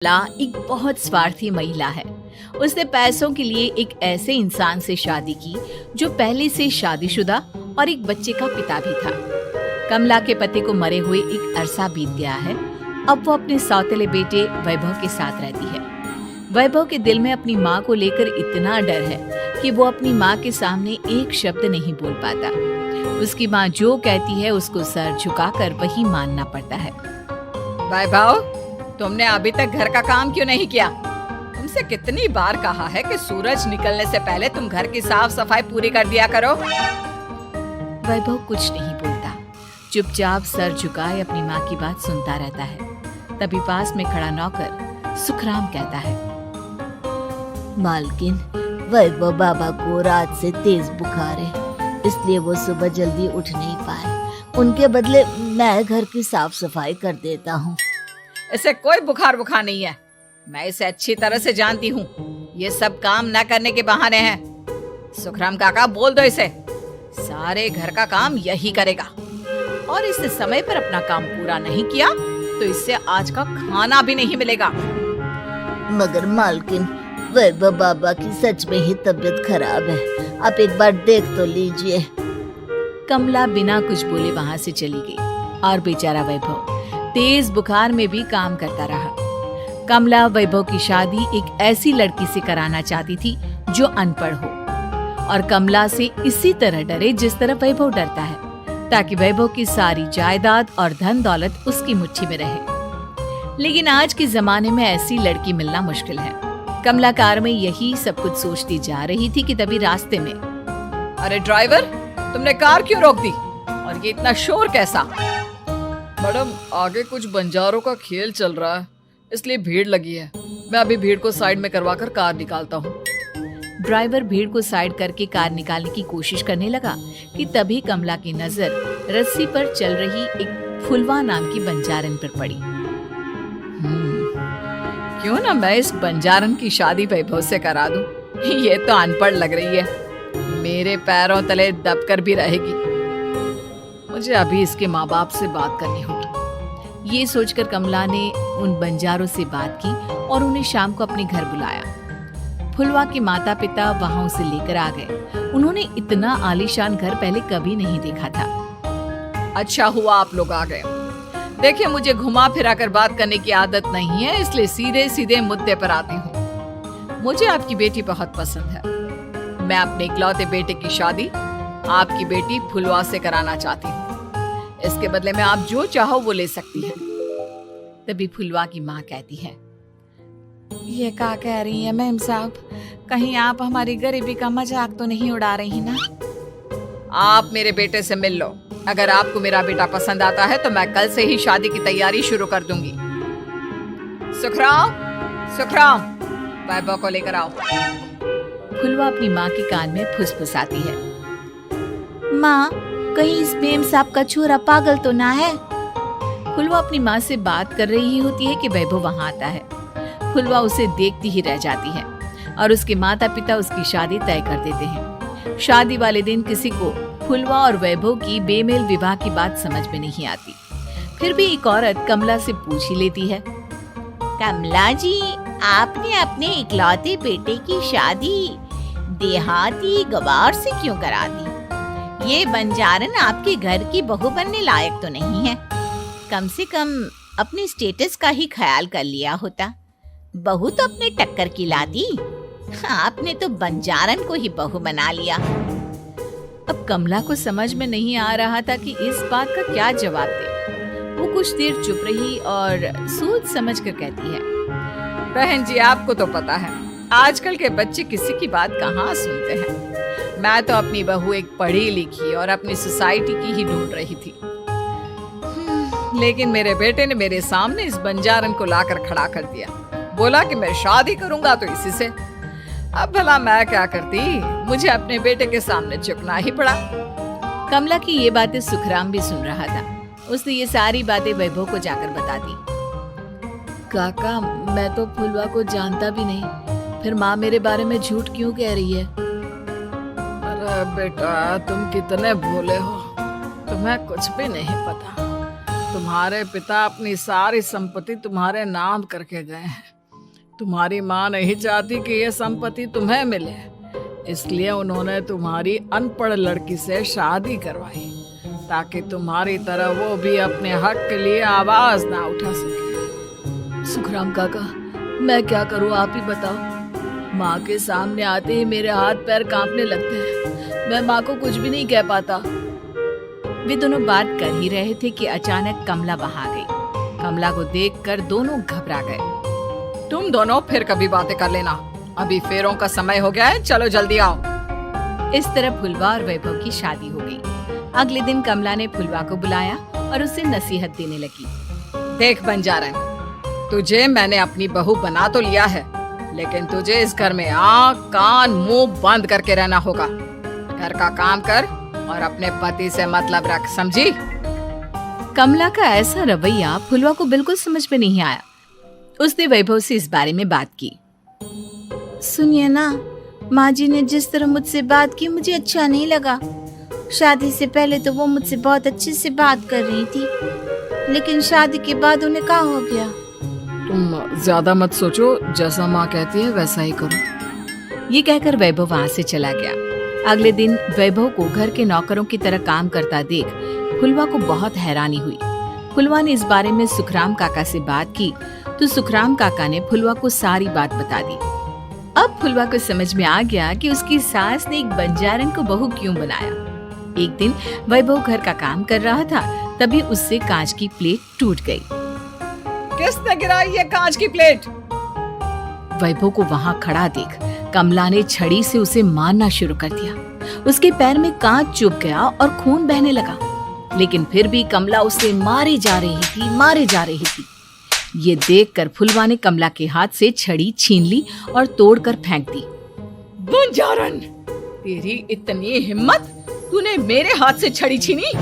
ला एक बहुत स्वार्थी महिला है। उसने पैसों के लिए एक ऐसे इंसान से शादी की जो पहले से शादीशुदा और एक बच्चे का पिता भी था। कमला के पति को मरे हुए एक अरसा बीत गया है। अब वो अपने सौतेले बेटे वैभव के साथ रहती है। वैभव के दिल में अपनी माँ को लेकर इतना डर है कि वो अपनी माँ के सामने एक शब्द नहीं बोल पाता। उसकी माँ जो कहती है उसको सर झुकाकर वही मानना पड़ता है। वैभव, तुमने अभी तक घर का काम क्यों नहीं किया? तुमसे कितनी बार कहा है कि सूरज निकलने से पहले तुम घर की साफ सफाई पूरी कर दिया करो। वैभव कुछ नहीं बोलता, चुपचाप सर झुकाए अपनी माँ की बात सुनता रहता है। तभी पास में खड़ा नौकर सुखराम कहता है, मालकिन, वैभव बाबा को रात से तेज बुखार है, इसलिए वो सुबह जल्दी उठ नहीं पाए। उनके बदले मैं घर की साफ सफाई कर देता हूँ। इसे कोई बुखार नहीं है। मैं इसे अच्छी तरह से जानती हूँ। ये सब काम न करने के बहाने हैं। सुखराम काका, बोल दो इसे, सारे घर का काम यही करेगा। और इसने समय पर अपना काम पूरा नहीं किया तो इससे आज का खाना भी नहीं मिलेगा। मगर मालकिन, वैभव बाबा की सच में ही तबीयत खराब है, आप एक बार देख तो लीजिए। कमला बिना कुछ बोले वहाँ से चली गई और बेचारा वैभव तेज बुखार में भी काम करता रहा। कमला वैभव की शादी एक ऐसी लड़की से कराना चाहती थी जो अनपढ़ हो और कमला से इसी तरह डरे जिस तरह वैभव डरता है, ताकि वैभव की सारी जायदाद और धन दौलत उसकी मुट्ठी में रहे। लेकिन आज के जमाने में ऐसी लड़की मिलना मुश्किल है। कमला कार में यही सब कुछ सोचती जा रही थी कि तभी रास्ते में, अरे ड्राइवर, तुमने कार क्यों रोक दी? और ये इतना शोर कैसा? मैडम, आगे कुछ बंजारों का खेल चल रहा है, इसलिए भीड़ लगी है। मैं अभी भीड़ को साइड में करवाकर कार निकालता हूँ। ड्राइवर भीड़ को साइड करके कार निकालने की कोशिश करने लगा कि तभी कमला की नजर रस्सी पर चल रही एक फुलवा नाम की बंजारन पर पड़ी। क्यों ना मैं इस बंजारन की शादी वैभव से करा दूं? ये तो अनपढ़ लग रही है, मेरे पैरों तले दबकर भी रहेगी। मुझे अभी इसके माँ बाप से बात करनी होगी। ये सोचकर कमला ने उन बंजारों से बात की और उन्हें शाम को अपने घर बुलाया। फुलवा के माता पिता वहां उसे लेकर आ गए। उन्होंने इतना आलीशान घर पहले कभी नहीं देखा था। अच्छा हुआ आप लोग आ गए। देखिए, मुझे घुमा फिरा कर बात करने की आदत नहीं है, इसलिए सीधे सीधे मुद्दे पर आती हूँ। मुझे आपकी बेटी बहुत पसंद है। मैं अपने इकलौते बेटे की शादी आपकी बेटी फुलवा से कराना चाहती हूँ। इसके बदले में आप जो चाहो वो ले सकती हैं। तभी फुलवा की माँ कहती है, ये क्या कह रही है मैम साहब? कहीं आप हमारी गरीबी का मजाक तो नहीं उड़ा रही ना? आप मेरे बेटे से मिल लो। अगर आपको मेरा बेटा पसंद आता है तो मैं कल से ही शादी की तैयारी शुरू कर दूंगी। सुखराम, सुखराम, वैभव को लेकर आओ। फुलवा अपनी माँ के कान में फुसफुसाती है, माँ, कहीं इस मेम साहब का छोरा पागल तो ना है? फुलवा अपनी माँ से बात कर रही होती है कि वैभव वहाँ आता है। फुलवा उसे देखती ही रह जाती है और उसके माता पिता उसकी शादी तय कर देते हैं। शादी वाले दिन किसी को फुलवा और वैभव की बेमेल विवाह की बात समझ में नहीं आती। फिर भी एक औरत कमला से पूछ ही लेती है, कमला जी, आपने अपने इकलौते बेटे की शादी देहाती गवार से क्यों करा दी? ये बंजारन आपके घर की बहू बनने लायक तो नहीं है। कम से कम अपने स्टेटस का ही ख्याल कर लिया होता। बहू तो अपने टक्कर की लाती, आपने तो बंजारन को ही बहू बना लिया। अब कमला को समझ में नहीं आ रहा था कि इस बात का क्या जवाब दे। वो कुछ देर चुप रही और सोच समझ कर कहती है, बहन जी, आपको तो पता है आजकल के बच्चे किसी की बात कहाँ सुनते हैं। मैं तो अपनी बहू एक पढ़ी लिखी और अपनी सोसाइटी की ही ढूंढ रही थी। लेकिन मेरे बेटे ने मेरे सामने इस बंजारन को लाकर खड़ा कर दिया। बोला कि मैं शादी करूंगा तो इसी से। अब भला मैं क्या करती? मुझे अपने बेटे के सामने झुकना ही पड़ा। कमला की ये बातें सुखराम भी सुन रहा था। उसने ये सारी बातें वैभव को जाकर बता दी। काका, मैं तो फुलवा को जानता भी नहीं, फिर माँ मेरे बारे में झूठ क्यों कह रही है? अरे बेटा, तुम कितने भोले हो, तुम्हें कुछ भी नहीं पता। तुम्हारे पिता अपनी सारी संपत्ति तुम्हारे नाम करके गए हैं। तुम्हारी माँ नहीं चाहती कि यह संपत्ति तुम्हें मिले, इसलिए उन्होंने तुम्हारी अनपढ़ लड़की से शादी करवाई ताकि तुम्हारी तरह वो भी अपने हक के लिए आवाज ना उठा सके। सुखराम काका, मैं क्या करूं, आप ही बताओ। माँ के सामने आते ही मेरे हाथ पैर कांपने लगते हैं। मैं माँ को कुछ भी नहीं कह पाता। वे दोनों बात कर ही रहे थे कि अचानक कमला वहां आ गई। कमला को देखकर दोनों घबरा गए। तुम दोनों फिर कभी बातें कर लेना, अभी फेरों का समय हो गया है, चलो जल्दी आओ। इस तरह फुलवा और वैभव की शादी हो गई। अगले दिन कमला ने फुलवा को बुलाया और उसे नसीहत देने लगी। देख बंजारन, तुझे मैंने अपनी बहू बना तो लिया है, लेकिन तुझे इस घर में आँख कान मुंह बंद करके रहना होगा। घर का काम कर और अपने पति से मतलब रख, समझी? कमला का ऐसा रवैया फुलवा को बिल्कुल समझ में नहीं आया। उसने वैभव से इस बारे में बात की। सुनिए ना, माँ जी ने जिस तरह मुझसे बात की मुझे अच्छा नहीं लगा। शादी से पहले तो वो मुझसे बहुत अच्छे से बात कर रही थी, लेकिन शादी के बाद उन्हें क्या हो गया? तुम ज्यादा मत सोचो, जैसा माँ कहती है वैसा ही करो। ये कहकर वैभव वहां से चला गया। अगले दिन वैभव को घर के नौकरों की तरह काम करता देख फुलवा को बहुत हैरानी हुई। फुलवा ने इस बारे में सुखराम काका से बात की तो सुखराम काका ने फुलवा को सारी बात बता दी। अब फुलवा को समझ में आ गया कि उसकी सास ने एक बंजारन को बहू क्यों बनाया। एक दिन वैभव घर का काम कर रहा था, तभी उससे कांच की प्लेट टूट गई। किसने गिराई ये कांच की प्लेट? वैभव को वहां खड़ा देख कमला ने छड़ी से उसे मारना शुरू कर दिया। उसके पैर में कांच चुभ गया और खून बहने लगा, लेकिन फिर भी कमला उसे मारे जा रही थी। ये देखकर फुलवा ने कमला के हाथ से छड़ी छीन ली और तोड़कर फेंक दी। बंजारन, तेरी इतनी हिम्मत, तूने मेरे हाथ से छड़ी छीनी?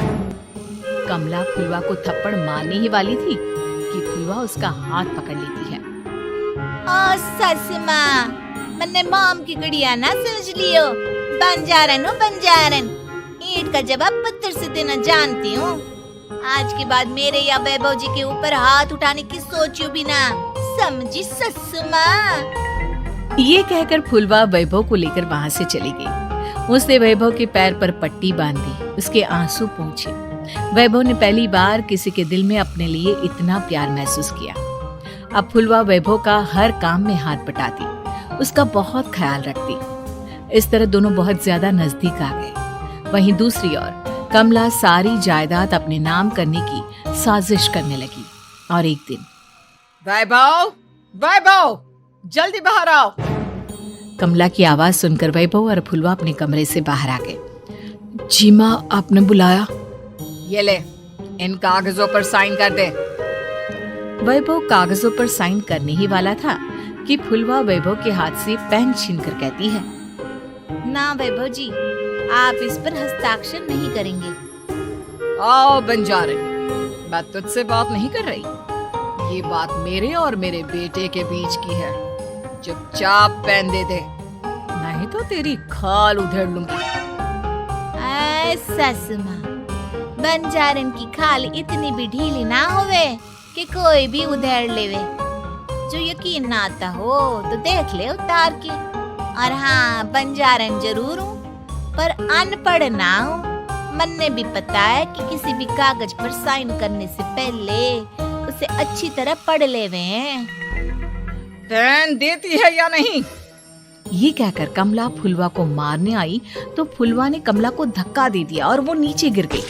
कमला फुलवा को थप्पड़ मारने ही वाली थी कि फुलवा उसका हाथ पकड़ लेती है। ओ सस माँ, मैंने मॉम की गुड़िया ना समझ लियो। बंजारन हो बंजारन, ईंट का जवाब पत्थर से देना जानती हूँ। आज के बाद मेरे या वैभव जी के ऊपर हाथ उठाने की सोचो भी ना, समझी सस माँ? ये कहकर फुलवा वैभव को लेकर वहां से चली गई। उसने वैभव के पैर पर पट्टी बांधी, उसके आंसू पोंछे। वैभव ने पहली बार किसी के दिल में अपने लिए इतना प्यार महसूस किया। अब फुलवा वैभव का हर काम में हाथ बटाती, उसका बहुत ख्याल रखती। इस तरह दोनों बहुत ज्यादा नजदीक आ गए। वहीं दूसरी ओर कमला सारी जायदाद अपने नाम करने की साजिश करने लगी। और एक दिन, वैभव, जल्दी बाहर आओ। कमला की आवाज सुनकर वैभव और फुलवा अपने कमरे से बाहर आ गए। जी माँ, आपने बुलाया? ये ले, इन कागजों पर साइन कर दे। वैभव कागजों पर साइन करने ही वाला था कि फुलवा वैभव के हाथ से पेन छीनकर कहती है, ना वैभव जी, आप इस पर हस्ताक्षर नहीं करेंगे। आओ बंजारन, मैं तुझसे बात नहीं कर रही। ये बात मेरे और मेरे बेटे के बीच की है। चुपचाप पेन दे दे, नहीं तो तेरी खाल उधेड़ लूंगी। सस माँ, बंजारन की खाल इतनी भी ढीली ना होवे कि कोई भी उधेड़ लेवे। जो यकीन ना आता हो तो देख ले उतार के। और हाँ, बंजारन जरूर हूँ पर अनपढ़ ना हूँ। मन भी पता है कि किसी भी कागज पर साइन करने से पहले उसे अच्छी तरह पढ़ लेवे हैं। पेन देती है या नहीं? ये कहकर कमला फुलवा को मारने आई तो फुलवा ने कमला को धक्का दे दिया और वो नीचे गिर गई।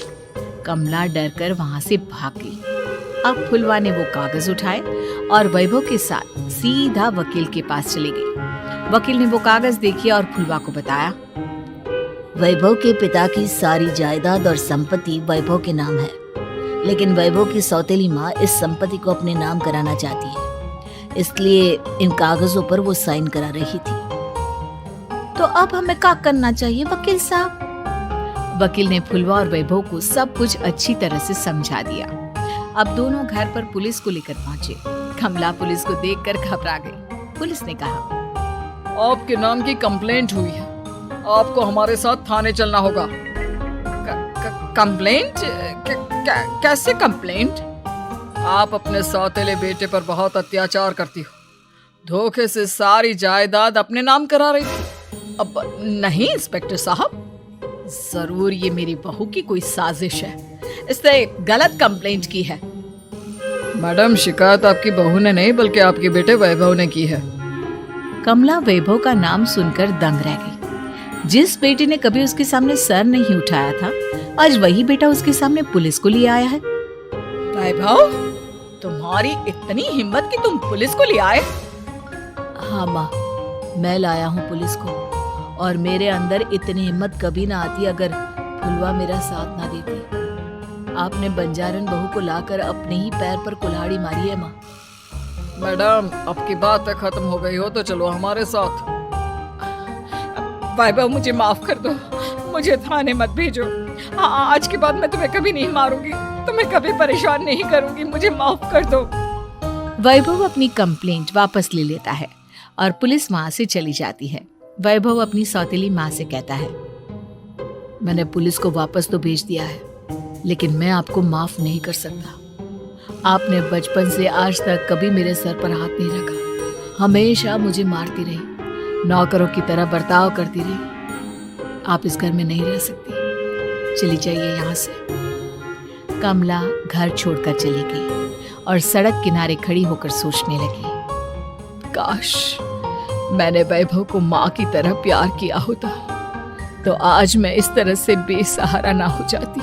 कमला डरकर वहां से भाग गई। अब फुलवा ने वो कागज उठाए और वैभव के साथ सीधा वकील के पास चली गई। वकील ने वो कागज देखे और फुलवा को बताया, वैभव के पिता की सारी जायदाद और संपत्ति वैभव के नाम है, लेकिन वैभव की सौतेली माँ इस संपत्ति को अपने नाम कराना चाहती है, इसलिए इन कागजों पर वो साइन करा रही थी। तो अब हमें क्या करना चाहिए वकील साहब? वकील ने फुलवा और वैभव को सब कुछ अच्छी तरह से समझा दिया। अब दोनों घर पर पुलिस को लेकर पहुंचे। कमला पुलिस को देखकर घबरा गई। पुलिस ने कहा, आपके नाम की कंप्लेंट हुई है, आपको हमारे साथ थाने चलना होगा। कंप्लेंट? कैसे कंप्लेंट? आप अपने सौतेले बेटे पर बहुत अत्याचार करती हो। धोखे से सारी जायदाद अपने नाम करा रही थी। अब नहीं इंस्पेक्टर साहब, जरूर ये मेरी बहू की कोई साजिश है, इसने गलत कंप्लेंट की है। मैडम, शिकायत आपकी बहू ने नहीं बल्कि आपके बेटे वैभव ने की है। कमला वैभव का नाम सुनकर दंग रह गई। जिस बेटे ने कभी उसके सामने सर नहीं उठाया था, आज वही बेटा उसके सामने पुलिस को लिए आया है। वैभव, तुम्हारी इतनी हिम्मत कि तुम पुलिस को ले आए? हाँ माँ, मैं लाया हूँ पुलिस को, और मेरे अंदर इतनी हिम्मत कभी ना आती अगर फुलवा मेरा साथ ना देती। आपने बंजारन बहू को लाकर अपने ही पैर पर कुल्हाड़ी मारी है माँ। मैडम, अब की बात खत्म हो गई हो तो चलो हमारे साथ। वैभव, मुझे माफ कर दो, मुझे थाने मत भेजो। आज के बाद मैं तुम्हें कभी नहीं मारूंगी, तुम्हें कभी परेशान नहीं करूंगी, मुझे माफ कर दो। वैभव अपनी कंप्लेंट वापस ले लेता है और पुलिस वहां से चली जाती है। वैभव अपनी सौतेली माँ से कहता है, मैंने पुलिस को वापस तो भेज दिया है, लेकिन मैं आपको माफ नहीं कर सकता। आपने बचपन से आज तक कभी मेरे सर पर हाथ नहीं रखा, हमेशा मुझे मारती रही, नौकरों की तरह बर्ताव करती रही। आप इस घर में नहीं रह सकती, चली जाइए यहाँ से। कमला घर छोड़कर चली गई और सड़क किनारे खड़ी होकर सोचने लगी, काश मैंने वैभव को माँ की तरह प्यार किया होता तो आज मैं इस तरह से बेसहारा ना हो जाती।